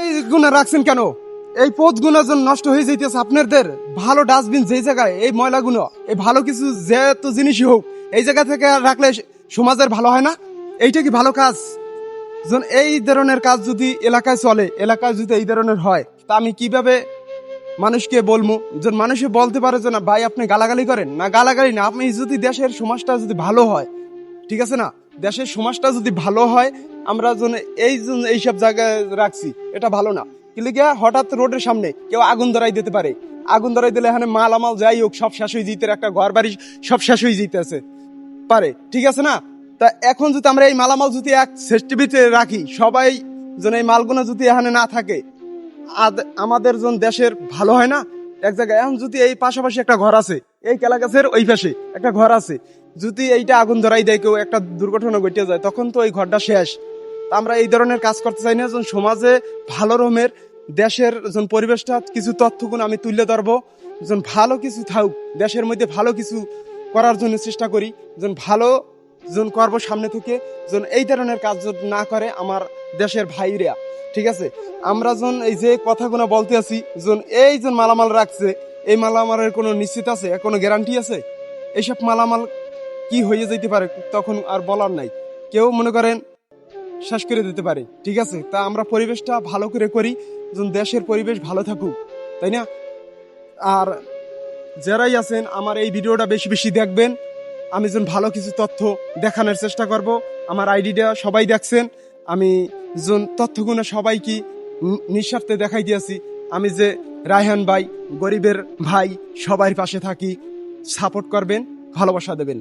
এই গুণা রাখছেন কেন? এই পথ গুণা যখন নষ্ট হয়ে যাইতেছে আপনাদের, ভালো ডাস্টবিন যেই জায়গায় এই ময়লাগুলো, এই ভালো কিছু যেহেতু জিনিসই হোক এই জায়গা থেকে রাখলে সমাজের ভালো হয় না? এইটা কি ভালো কাজ? যখন এই ধরনের কাজ যদি এলাকায় চলে, এলাকায় যদি এই ধরনের হয়, তা আমি কিভাবে মানুষকে বলবো? যখন মানুষে বলতে পারে যে না ভাই আপনি গালাগালি করেন, না গালাগালি না, আপনি যদি দেশের সমাজটা যদি ভালো হয়, ঠিক আছে না, দেশের সমাজটা যদি ভালো হয়, আমরা যেন এইসব জায়গায় রাখছি, এটা ভালো না। কিন্তু গিয়া হঠাৎ রোডের সামনে কেউ আগুন ধরাই দিতে পারে, আগুন ধরাই দিলে এখানে মাল আমাল যাই হোক সব শেষ হয়ে যেতে, একটা ঘর বাড়ি সব শেষ হয়ে যেতেছে পারে, ঠিক আছে না? তা এখন যদি আমরা এই মালামাল যদি এক সেফটিতে রাখি, সবাই যেন এই মালগুলো যদি এখানে না থাকে, আমাদের জন দেশের ভালো হয় না? এক জায়গায় এখন যদি এই পাশাপাশি একটা ঘর আছে, এই কেলা গাছের ওই পাশে একটা ঘর আছে, যদি এইটা আগুন ধরাই দেয়, কেউ একটা দুর্ঘটনা ঘটে যায়, তখন তো ওই ঘরটা শেষ। তা আমরা এই ধরনের কাজ করতে চাই না। যখন সমাজে ভালো রকমের দেশের যখন পরিবেশটা কিছু তথ্যগুলো আমি তুলে ধরবো, যখন ভালো কিছু থাকুক দেশের মধ্যে, ভালো কিছু করার জন্য চেষ্টা করি, যখন ভালো যখন করবো সামনে থেকে, যখন এই ধরনের কাজ না করে আমার দেশের ভাইরা, ঠিক আছে? আমরা যখন এই যে কথাগুলো বলতে আছি, যখন এই যে মালামাল রাখছে, এই মালামালের কোনো নিশ্চিত আছে, কোনো গ্যারান্টি আছে? এইসব মালামাল কি হয়ে যেতে পারে তখন আর বলার নাই। কেউ মনে করেন শেষ করে দিতে পারে, ঠিক আছে? তা আমরা পরিবেশটা ভালো করে করি, যখন দেশের পরিবেশ ভালো থাকুক, তাই না? আর যারাই আছেন আমার এই ভিডিওটা বেশি বেশি দেখবেন। আমি যেন ভালো কিছু তথ্য দেখানোর চেষ্টা করব। আমার আইডিটা সবাই দেখছেন, আমি যেন তথ্যগুলো সবাই কি নিঃস্বার্থে দেখাই দিয়েছি। আমি যে রায়হান ভাই, গরিবের ভাই, সবার পাশে থাকি। সাপোর্ট করবেন, ভালোবাসা দেবেন।